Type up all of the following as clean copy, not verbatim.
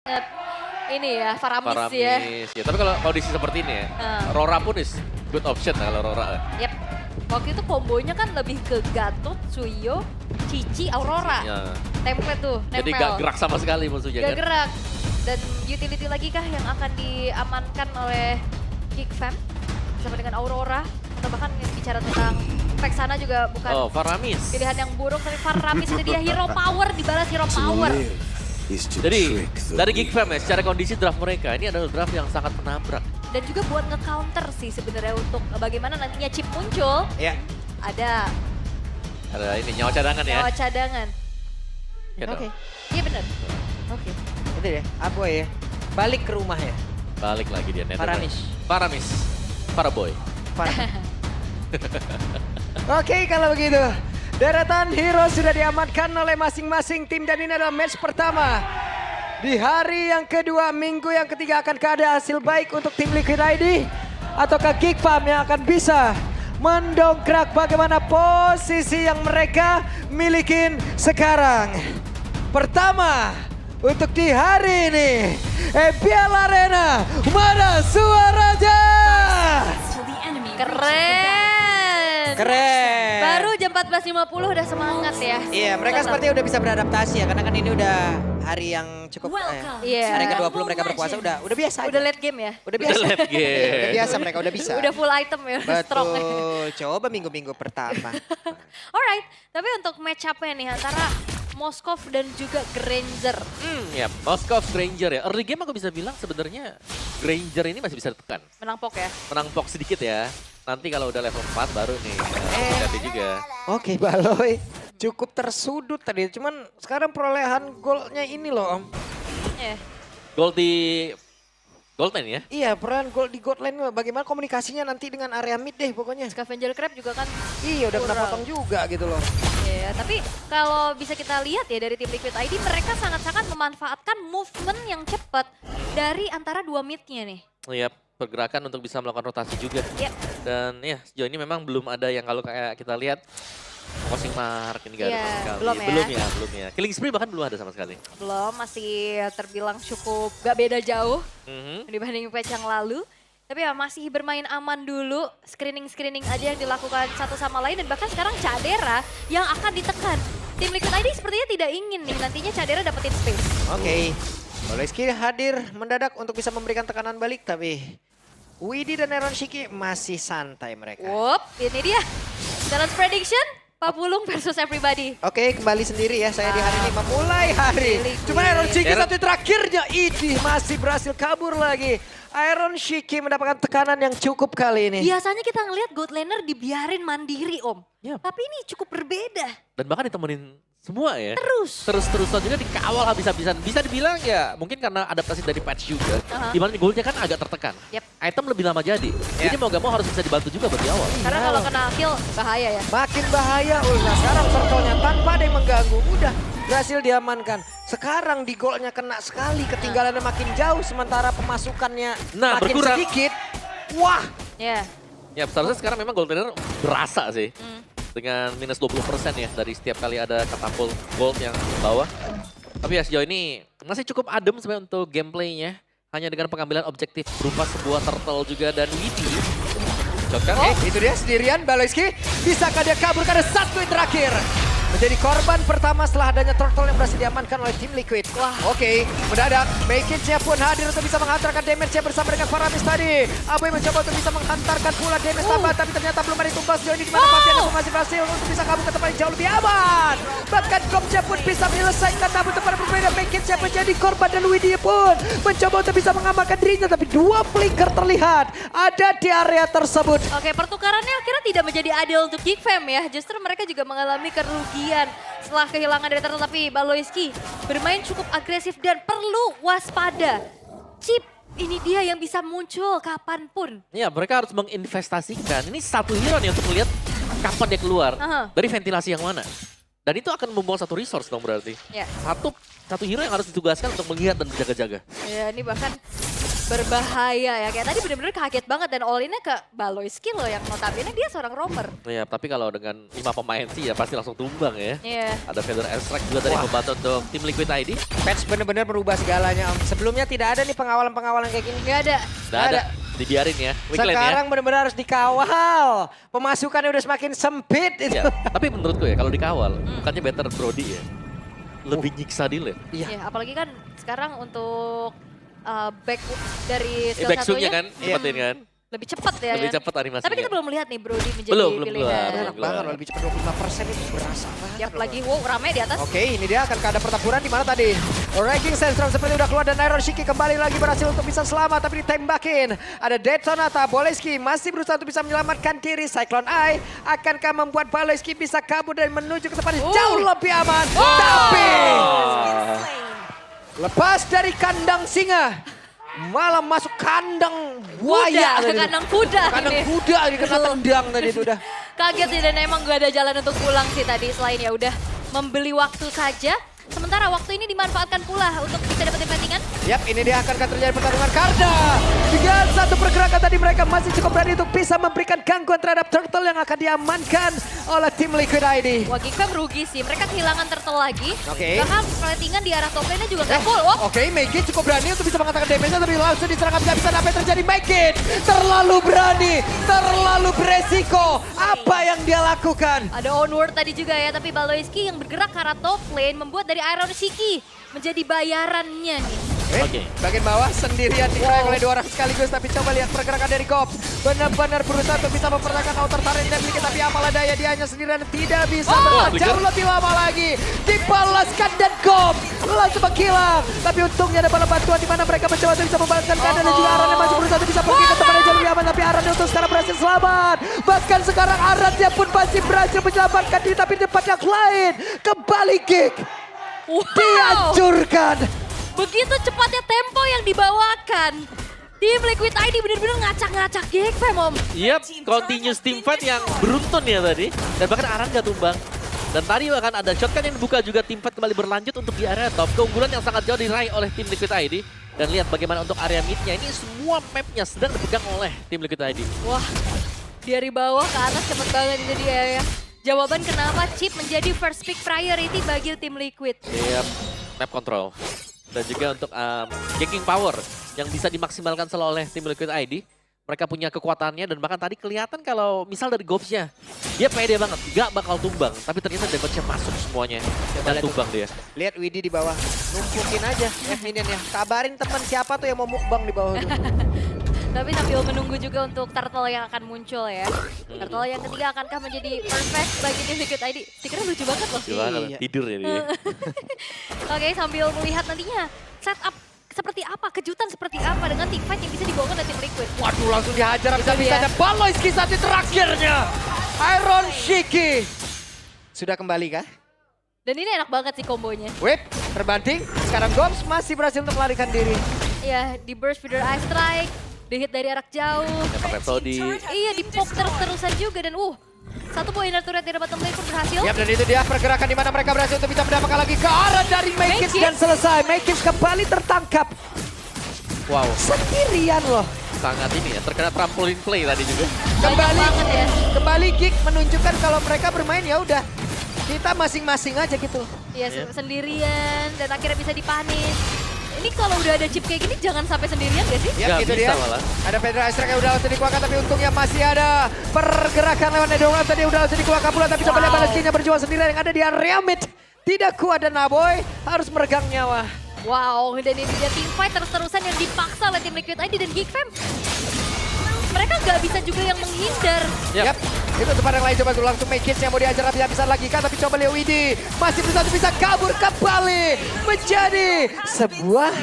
banget ini ya, Faramis ya. Faramis. Ya, tapi kalau kondisi seperti ini ya, Rora pun is good option lah kalau Rora. Yep. Waktu itu kombonya kan lebih ke Gatot, Suyo, Cici, Aurora. Ya. Template tuh, nempel. Jadi gak gerak sama sekali musuhnya Gak kan. gerak. Dan utility lagi kah yang akan diamankan oleh Geekfam bersama dengan Aurora. Atau bahkan yang bicara tentang Vexana juga bukan Oh, Faramis. pilihan yang buruk. Tapi Faramis ini dia hero power, dibalas hero power. Jadi dari Geekfam ya, secara kondisi draft mereka, ini adalah draft yang sangat menabrak. Dan juga buat nge-counter sih sebenarnya untuk bagaimana nantinya chip muncul. Ya. Ada Ada ini nyawa cadangan ya. nyawa cadangan. Ya dong. Oke. Iya benar. Oke. Itu deh, Aboy ya. Balik ke rumah ya. Balik lagi dia. Netherlands. Faramis. Faramis. Paraboy. Oke, kalau begitu. Deretan hero sudah diamankan oleh masing-masing tim dan ini adalah match pertama. Di hari yang kedua, minggu yang ketiga akankah ada hasil baik untuk tim Liquid ID? Ataukah Geekfam yang akan bisa mendongkrak bagaimana posisi yang mereka milikin sekarang? Pertama, untuk di hari ini, EPL Arena, mana suaranya? Keren. Keren. Baru jam 14.50 udah semangat ya. Iya, mereka sepertinya udah bisa beradaptasi ya, karena kan ini udah hari yang cukup Iya. hari ke-20 mereka berpuasa udah biasa aja. Udah late game ya. Udah biasa. Udah late game. Udah biasa mereka udah bisa. Udah full item ya, udah strong. Betul. Coba minggu-minggu pertama. Alright, tapi untuk match up-nya nih antara Moskov dan juga Granger. Ya, Moskov Granger ya. Early game aku bisa bilang sebenarnya Granger ini masih bisa ditekan. Menang pok ya. Menang box sedikit ya. Nanti kalau udah level 4 baru nih. Hati juga. Oke, Baloy. Cukup tersudut tadi. Cuman sekarang perolehan golnya ini loh, Om. Iya. Gol di Goldman ya. Iya, perolehan gol di God Lane. Bagaimana komunikasinya nanti dengan area mid deh pokoknya. Scavenger Crab juga kan. Iya, udah kena kurang. potong juga gitu loh. Iya, tapi kalau bisa kita lihat ya dari tim Liquid ID, mereka sangat-sangat memanfaatkan movement yang cepat dari antara dua mid-nya nih. Iya, pergerakan untuk bisa melakukan rotasi juga. Yep. Dan ya sejauh ini memang belum ada yang kalau kayak kita lihat Crossing Mark ini gak ada Iya, sama sekali. belum ya. Belum ya. Killing Spree bahkan belum ada sama sekali. Belum, masih terbilang cukup gak beda jauh Mhm. dibanding patch yang lalu. Tapi ya masih bermain aman dulu, screening-screening aja yang dilakukan satu sama lain. Dan bahkan sekarang Cadera yang akan ditekan. Tim Liquid ID sepertinya tidak ingin nih nantinya Cadera dapetin space. Oke. Oleski hadir mendadak untuk bisa memberikan tekanan balik, tapi Widi dan Aaron Shiki masih santai mereka. Wup, ini dia. Balance prediction, Papulung versus everybody. Oke, kembali sendiri ya saya di hari ini memulai hari. Liquid. Cuma Aaron Shiki Aaron- satu terakhirnya ini masih berhasil kabur lagi. Aaron Shiki mendapatkan tekanan yang cukup kali ini. Biasanya kita ngelihat God Laner dibiarin mandiri om. Yap. Tapi ini cukup berbeda. Dan bahkan ditemenin semua ya. Terus. Terus-terusan juga dikawal habis-habisan. Bisa dibilang ya mungkin karena adaptasi dari patch juga. Aha. Dimana goalnya kan agak tertekan. Yep. Item lebih lama jadi. Jadi mau gak mau harus bisa dibantu juga buat di awal. Karena kalau kena kill bahaya ya. Makin bahaya Ulna. Sekarang turtle-nya tanpa ada yang mengganggu. Udah berhasil diamankan. Sekarang di golnya kena sekali. Ketinggalannya makin jauh. Sementara pemasukannya Nah, makin berkurang. sedikit. Wah. Ya. Ya seharusnya sekarang memang gold runner berasa sih. Hmm. Dengan minus 20% ya dari setiap kali ada katapult gold yang bawah. Tapi ya sejauh ini masih cukup adem sebenarnya untuk gameplaynya. Hanya dengan pengambilan objektif berupa sebuah turtle juga dan Widi. Cocok. Itu dia sendirian Baloyski. Bisakah dia kabur karena satu yang terakhir? Menjadi korban pertama setelah adanya turtle yang berhasil diamankan oleh tim Liquid. Wah, oke. Mendadak, Makinsnya pun hadir untuk bisa menghantarkan damage-nya bersama dengan Faramis tadi. Aboy mencoba untuk bisa menghantarkan pula damage tambah, tapi ternyata belum ada tumbas sejauh ini di mana Fabian masih berhasil untuk bisa kabur ke tempat yang jauh lebih aman. Bahkan Gomsnya pun bisa menyelesaikan, namun tempat berbeda Makinsnya menjadi korban dan Widya pun mencoba untuk bisa mengamankan dirinya, tapi dua flicker terlihat ada di area tersebut. Oke, pertukarannya akhirnya tidak menjadi adil untuk Geekfam ya. Justru mereka juga mengalami kerugian setelah kehilangan dari turtle. Tapi Baloyski bermain cukup agresif dan perlu waspada. Chip ini dia yang bisa muncul kapanpun. Ya mereka harus menginvestasikan. Ini satu hero nih untuk melihat kapan dia keluar. Aha. Dari ventilasi yang mana. Dan itu akan membuang satu resource dong berarti. Ya. Satu hero yang harus ditugaskan untuk melihat dan berjaga-jaga. Ya, ini bahkan berbahaya ya. Kayak tadi bener-bener kaget banget dan all in-nya ke Baloyski loh yang notabene dia seorang roamer. Ya, tapi kalau dengan 5 pemain sih ya pasti langsung tumbang ya. Iya. Ada Feather Extract juga dari membantu untuk tim Liquid ID. Patch bener-bener merubah segalanya Om. Sebelumnya tidak ada nih pengawalan-pengawalan kayak gini. Nggak ada. Nggak ada. Dibiarin ya. Weekland Sekarang ya. benar-benar harus dikawal. Pemasukannya udah semakin sempit itu. Ya, tapi menurutku ya kalau dikawal, bukannya better Brody ya. Lebih nyiksa deal ya. Iya. Ya, apalagi kan sekarang untuk back dari skill Backstreetnya satunya kan, cepetin kan. lebih cepat ya. Lebih kan? cepat animasinya. Tapi kita belum melihat nih Brody menjadi Belum pilihan. keluar. Enak banget loh, lebih cepat 25% itu berasa banget. Yap, loh. lagi wow rame di atas. Oke, ini dia akan ada pertempuran di mana tadi. Ranking Sandstorm seperti udah keluar dan Iron Shiki kembali lagi berhasil untuk bisa selamat tapi ditembakin. Ada Detonata, Baloyski masih berusaha untuk bisa menyelamatkan diri. Cyclone Eye akankah membuat Baloyski bisa kabur dan menuju ke tempat yang jauh lebih aman. Tapi lepas dari kandang singa, malah masuk kandang buaya. Kuda, kandang kuda Kandang ini. kuda dikena tendang tadi itu udah. Kaget sih dan emang gak ada jalan untuk pulang sih tadi selain ya udah membeli waktu saja. Sementara waktu ini dimanfaatkan pula untuk bisa dapetin plantingan. Yap, ini dia akan terjadi pertarungan Karda. Dengan satu pergerakan tadi mereka masih cukup berani untuk bisa memberikan gangguan terhadap Turtle yang akan diamankan oleh tim Liquid ID. Wah, Geekfam rugi sih. Mereka kehilangan Turtle lagi. Oke. Bahkan plantingan di arah top lane-nya juga gak full. Oh, Oke, Megit cukup berani untuk bisa mengatakan damage-nya tapi langsung diserang habis-habisan. Apa yang terjadi? Megit terlalu berani, terlalu beresiko. Apa yang dia lakukan? ada onward tadi juga ya. Tapi Baloyski yang bergerak ke arah top lane membuat dari Iron Shiki menjadi bayarannya nih. Oke. Bagian bawah sendirian dikeroyok oleh 2 orang sekaligus. Tapi coba lihat pergerakan dari Gob. Benar-benar berusaha untuk bisa mempertahankan outer turret yang dimiliki. Tapi apalah daya dia hanya sendirian tidak bisa bertahan flicker. jauh lebih lama lagi. Dibalaskan dan Gob langsung menghilang. Tapi untungnya ada bala bantuan di mana mereka mencoba untuk bisa membalaskan keadaan. Dan juga Aran yang masih berusaha untuk bisa pergi ke tempat yang jauh lebih aman. Tapi Aran untuk sekarang berhasil selamat. Bahkan sekarang Aran dia pun masih berhasil menyelamatkan diri. Tapi di tempat yang lain kembali Gig Wow. dihancurkan. Begitu cepatnya tempo yang dibawakan. Tim Liquid ID benar-benar ngacak-ngacak Geekfam, Om. Yap, continuous team fight yang beruntun ya tadi. Dan bahkan Aran gak tumbang. Dan tadi bahkan ada shotgun yang dibuka juga tim fight kembali berlanjut untuk di area top. Keunggulan yang sangat jauh diraih oleh tim Liquid ID. Dan lihat bagaimana untuk area mid-nya. Ini semua map-nya sedang dipegang oleh tim Liquid ID. Wah, dari bawah ke atas cepet banget itu dia ya. Jawaban kenapa Chip menjadi first pick priority bagi tim Liquid. Yap, map control. Dan juga untuk ganking power yang bisa dimaksimalkan selalu oleh tim Liquid ID. Mereka punya kekuatannya dan bahkan tadi kelihatan kalau misal dari Gobs-nya. Dia pede banget, gak bakal tumbang. Tapi ternyata damage-nya masuk semuanya. Dan tumbang dia. Lihat Widi di bawah, numpukin aja minion ya. Kabarin teman siapa tuh yang mau mukbang di bawah tuh. Tapi sambil menunggu juga untuk Turtle yang akan muncul ya. Turtle yang ketiga akankah menjadi perfect bagi tim Liquid ID? Stikernya lucu banget loh. Gimana? Iya. Tidur ya dia. Oke, sambil melihat nantinya setup seperti apa, kejutan seperti apa dengan team fight yang bisa dibawakan oleh tim Liquid. Waduh, langsung dihajar Itu bisa-bisa dia. ada Baloyski saat terakhirnya. Iron Shiki. Sudah kembali kah? Dan ini enak banget sih kombonya. Whip, terbanting. Sekarang Goms masih berhasil untuk melarikan diri. Ya, di burst feeder eye strike, di hit dari jarak jauh. Dapat Rhapsody. Iya, di poke terus-terusan juga dan satu poin inner turret dari bottom lane pun berhasil. Yap, dan itu dia pergerakan di mana mereka berhasil untuk bisa mendapatkan lagi ke arah dari Makins Makins. dan selesai. Makins kembali tertangkap. Wow, Sendirian loh. sangat ini ya. Terkena trampolin play tadi juga. Kembali, banget ya. kembali Gig menunjukkan kalau mereka bermain ya udah. Kita masing-masing aja gitu. Iya, Iya. sendirian dan akhirnya bisa dipanis. Ini kalau udah ada chip kayak gini jangan sampai sendirian gak sih? Ya Nggak gitu bisa dia. malah. Ada Federal Strike yang udah langsung dikeluarkan tapi untungnya masih ada pergerakan lewat Nedongan tadi udah langsung dikeluarkan pula tapi coba lihat Baloyski-nya berjuang sendirian yang ada di area mid. Tidak kuat dan Naboy harus meregang nyawa. Wow, dan ini dia team fight terus-terusan yang dipaksa oleh tim Liquid ID dan Geekfam. Mereka nggak bisa juga yang menghindar. Yap. Yap. Itu tempat yang lain coba tuh langsung Makins yang mau diajar habis-habisan lagi kan tapi coba lihat Widi masih berusaha untuk bisa kabur kembali menjadi sebuah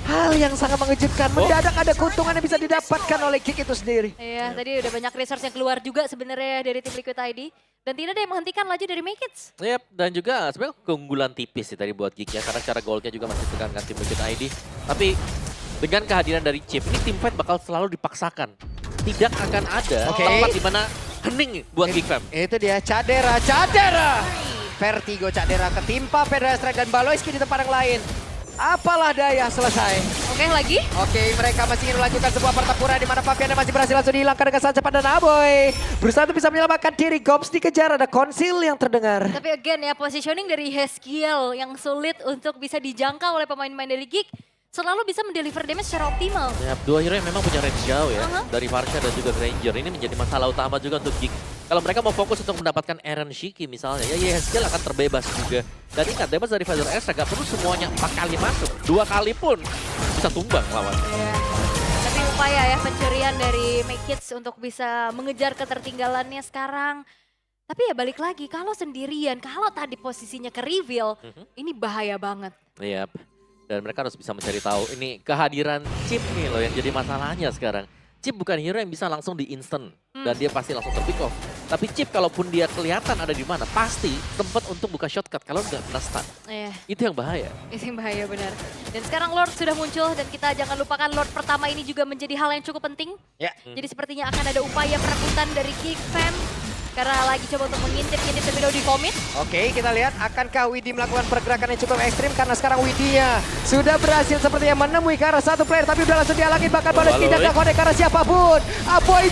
hal yang sangat mengejutkan. Mendadak ada keuntungan yang bisa didapatkan oleh Gig itu sendiri. Iya, tadi udah banyak resource yang keluar juga sebenarnya dari tim Liquid ID. Dan tidak ada yang menghentikan laju dari Makits. Yap, dan juga sebenarnya keunggulan tipis sih tadi buat Geek ya. Karena cara goldnya juga masih tekankan tim Liquid ID. Tapi dengan kehadiran dari Chip, ini tim fight bakal selalu dipaksakan. Tidak akan ada Oke. tempat di mana hening buat Geek Fam. Itu dia Cadera. Vertigo Cadera ketimpa Federal Strike dan Baloyski di tempat yang lain. Apalah daya, selesai. Oke, lagi. Oke, mereka masih ingin melanjutkan sebuah pertempuran di mana Fabian masih berhasil langsung dihilangkan dengan sangat cepat dan Aboy berusaha untuk bisa menyelamatkan diri. Gops dikejar, ada konsil yang terdengar. Tapi again ya, positioning dari Heskiel yang sulit untuk bisa dijangkau oleh pemain-pemain dari Geek selalu bisa mendeliver damage secara optimal. Ya, dua hero yang memang punya range jauh ya. Dari Varsha dan juga Granger. Ini menjadi masalah utama juga untuk Geek. Kalau mereka mau fokus untuk mendapatkan Eren Shiki misalnya, ya Heskiel akan terbebas juga. Dan ingat, damage dari Father Ezra gak perlu semuanya 4 kali masuk. 2 kali pun bisa tumbang lawan. Iya. Tapi upaya ya pencurian dari Make Kids untuk bisa mengejar ketertinggalannya sekarang. Tapi ya balik lagi, kalau sendirian, kalau tadi posisinya ke reveal, ini bahaya banget. Iya. Dan mereka harus bisa mencari tahu. Ini kehadiran Chip nih loh yang jadi masalahnya sekarang. Chip bukan hero yang bisa langsung di instant. Dan dia pasti langsung terpick off. Tapi Chip kalaupun dia kelihatan ada di mana, pasti tempat untuk buka shortcut kalau nggak kena stun. Iya. Itu yang bahaya. Itu yang bahaya benar. Dan sekarang Lord sudah muncul dan kita jangan lupakan Lord pertama ini juga menjadi hal yang cukup penting. Ya. Jadi sepertinya akan ada upaya perebutan dari Geek Fam. Karena lagi coba untuk mengintip-ngintip terlebih dahulu di komit. Oke, kita lihat akankah Widhi melakukan pergerakan yang cukup ekstrim karena sekarang Widhi-nya sudah berhasil sepertinya menemui ke arah satu player tapi udah langsung dihalangin bahkan Baloyski tidak kode ke arah siapapun. Aboy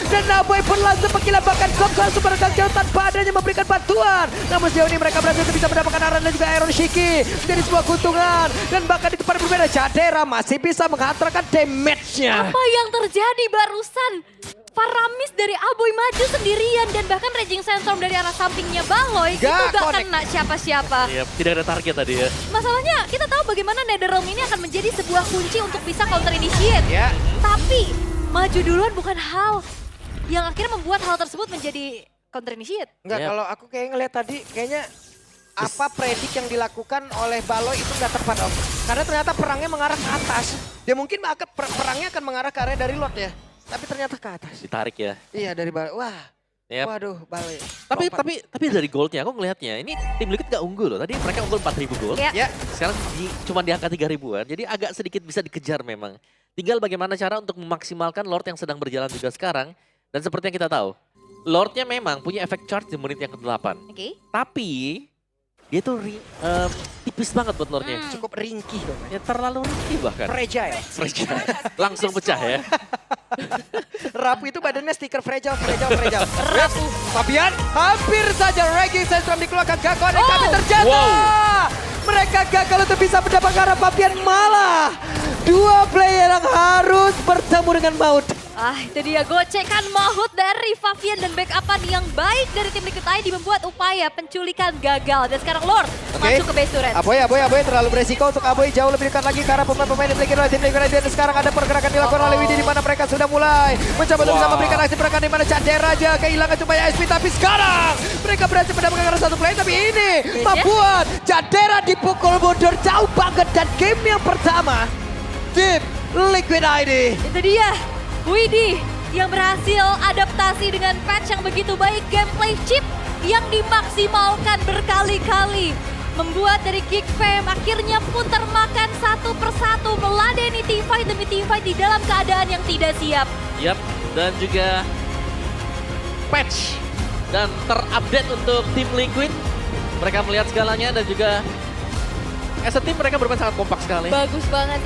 dan Aboy pun langsung mengkilat bahkan Gops langsung meregang jauh tanpa adanya memberikan bantuan. Namun sejauh ini mereka berhasil untuk bisa mendapatkan Aaron dan juga Iron Shiki dari sebuah keuntungan dan bahkan di tempat berbeda Jadera masih bisa menghantarkan damage-nya. Apa yang terjadi barusan? Faramis dari Aboy maju sendirian dan bahkan Raging Sandstorm dari arah sampingnya Baloy itu gak kena siapa-siapa. Iya, tidak ada target tadi ya. Masalahnya kita tahu bagaimana Netherrealm ini akan menjadi sebuah kunci untuk bisa counter initiate. Ya. Tapi maju duluan bukan hal yang akhirnya membuat hal tersebut menjadi counter initiate. Enggak, Yep. kalau aku kayak ngeliat tadi kayaknya apa predik yang dilakukan oleh Baloy itu nggak tepat Om. Karena ternyata perangnya mengarah ke atas. Dia mungkin perangnya akan mengarah ke area dari Lord ya. Tapi ternyata ke atas. Ditarik ya. Iya dari Baloy. Wah. Yep. Waduh Baloy. Tapi dari goldnya aku ngelihatnya ini tim Liquid gak unggul loh. Tadi mereka unggul 4.000 gold. Ya. Ya. Sekarang cuma di angka 3.000-an. Jadi agak sedikit bisa dikejar memang. Tinggal bagaimana cara untuk memaksimalkan Lord yang sedang berjalan juga sekarang. Dan seperti yang kita tahu, Lordnya memang punya efek charge di menit yang ke-8. Oke. Tapi dia tuh tipis banget buat Lordnya. Cukup ringkih dong. Ya terlalu ringkih bahkan. Fragile. Langsung pecah ya. Rapu itu badannya stiker fragile. Rapu. Fabian hampir saja Raging Sandstorm dikeluarkan Gakon dan kami terjatuh. Wow. Mereka gagal untuk bisa mendapatkan arah Fabian malah. Dua player yang harus bertemu dengan maut. Ah, itu dia gocekan maut dari Fabian dan backupan yang baik dari tim Liquid ID membuat upaya penculikan gagal. Dan sekarang Lord masuk ke base turret. Aboy terlalu beresiko untuk Aboy jauh lebih dekat lagi ke arah pemain-pemain yang dimiliki oleh tim Liquid ID. Dan sekarang ada pergerakan dilakukan oleh Widhi di mana mereka sudah mulai mencoba untuk bisa memberikan aksi pergerakan di mana Jadera aja kehilangan supaya SP. Tapi sekarang mereka berhasil mendapatkan arah satu player. Tapi ini membuat Jadera dipukul mundur jauh banget. Dan game yang pertama tim Liquid ID. Itu dia, Widhi yang berhasil adaptasi dengan patch yang begitu baik, gameplay chip yang dimaksimalkan berkali-kali. Membuat dari Geek Fam akhirnya pun termakan satu persatu meladeni teamfight demi teamfight di dalam keadaan yang tidak siap. Yap, dan juga patch dan terupdate untuk tim Liquid. Mereka melihat segalanya dan juga as a team mereka bermain sangat kompak sekali. Bagus banget sih.